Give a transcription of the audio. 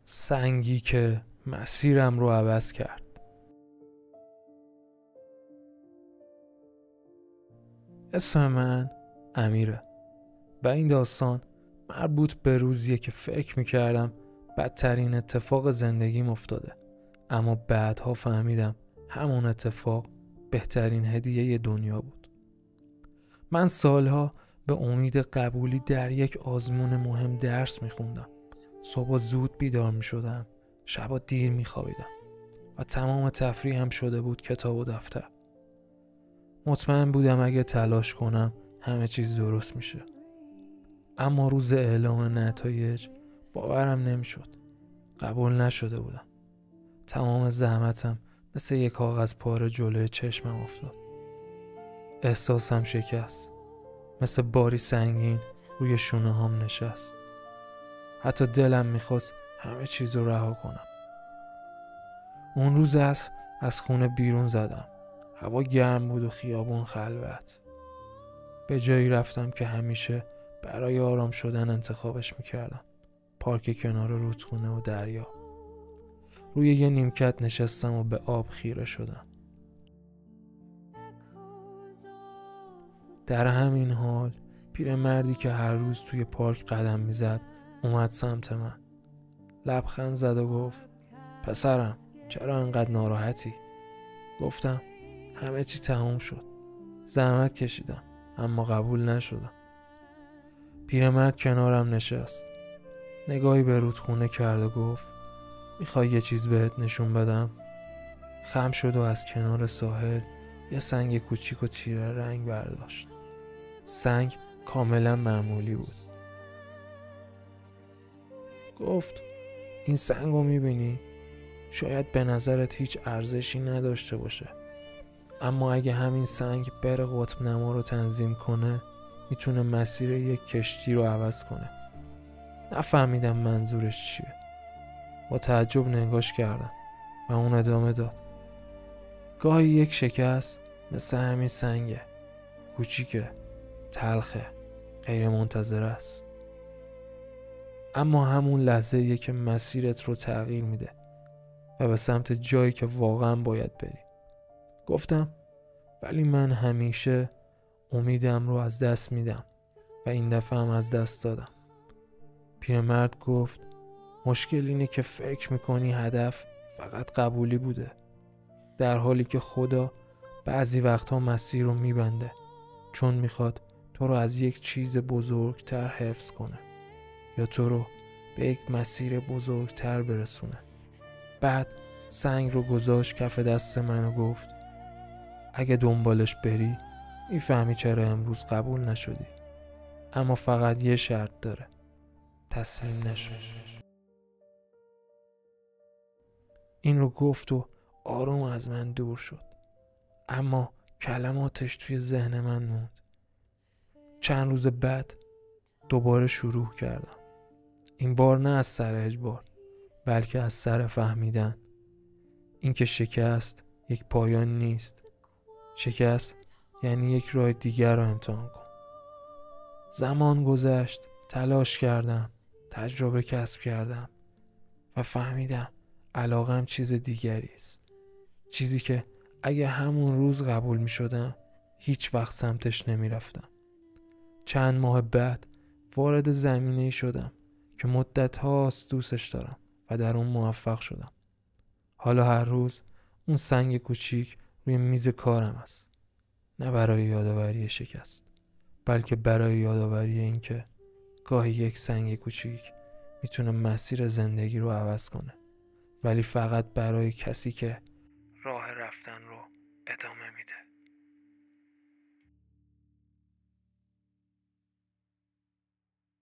سنگی که مسیرم رو عوض کرد. اسم من امیره و این داستان مربوط به روزیه که فکر میکردم بدترین اتفاق زندگیم افتاده، اما بعدها فهمیدم همون اتفاق بهترین هدیه دنیا بود. من سالها به امید قبولی در یک آزمون مهم درس میخوندم. صبح زود بیدار میشدم، شبا دیر میخوابیدم و تمام تفریحم شده بود کتاب و دفتر. مطمئن بودم اگه تلاش کنم همه چیز درست میشه. اما روز اعلام نتایج باورم نمیشد. قبول نشده بودم. تمام زحمتم مثل یک کاغذ پاره جلوی چشمم افتاد. احساسم شکست. مثل باری سنگین روی شونه هام نشست. حتی دلم میخواست همه چیز رو رها کنم. اون روز از خونه بیرون زدم. هوا گرم بود و خیابون خلوت. به جایی رفتم که همیشه برای آرام شدن انتخابش میکردم. پارک کنار رودخونه و دریا. روی یه نیمکت نشستم و به آب خیره شدم. در همین حال پیرمردی که هر روز توی پارک قدم میزد اومد سمت من. لبخند زد و گفت: پسرم، چرا انقدر ناراحتی؟ گفتم: همه چی تموم شد. زحمت کشیدم اما قبول نشدم. پیرمرد کنارم نشست. نگاهی به رودخونه کرد و گفت: میخوای یه چیز بهت نشون بدم؟ خم شد و از کنار ساحل یه سنگ کوچیک و تیره رنگ برداشت. سنگ کاملا معمولی بود. گفت: این سنگو میبینی؟ شاید به نظرت هیچ ارزشی نداشته باشه، اما اگه همین سنگ بره قطب نما رو تنظیم کنه میتونه مسیر یک کشتی رو عوض کنه. نفهمیدم منظورش چیه. با تعجب نگاش کردم و اون ادامه داد: گاهی یک شکست مثل همین سنگه، کوچیکه، تلخه، غیر منتظره است، اما همون لحظه‌ایه که مسیرت رو تغییر میده و به سمت جایی که واقعا باید بری. گفتم: ولی من همیشه امیدم رو از دست میدم و این دفعه هم از دست دادم. پیرمرد گفت: مشکل اینه که فکر میکنی هدف فقط قبولی بوده، در حالی که خدا بعضی وقتها مسیر رو میبنده چون میخواد تو رو از یک چیز بزرگتر حفظ کنه یا تو رو به یک مسیر بزرگتر برسونه. بعد سنگ رو گذاشت کف دست من و گفت: اگه دنبالش بری میفهمی چرا امروز قبول نشدی، اما فقط یه شرط داره: تسلیم نشو. این رو گفت و آروم از من دور شد، اما کلماتش توی ذهن من موند. چند روز بعد دوباره شروع کردم. این بار نه از سر اجبار، بلکه از سر فهمیدن. این که شکست یک پایان نیست. شکست یعنی یک راه دیگر رو امتحان کن. زمان گذشت، تلاش کردم، تجربه کسب کردم و فهمیدم علاقم چیز دیگری است. چیزی که اگه همون روز قبول می شدم هیچ وقت سمتش نمی رفتم. چند ماه بعد وارد زمینه‌ای شدم که مدت هاست دوستش دارم و در اون موفق شدم. حالا هر روز اون سنگ کوچیک روی میز کارم است. نه برای یادآوری شکست، بلکه برای یادآوری این که گاهی یک سنگ کوچیک میتونه مسیر زندگی رو عوض کنه، ولی فقط برای کسی که راه رفتن رو ادامه میده.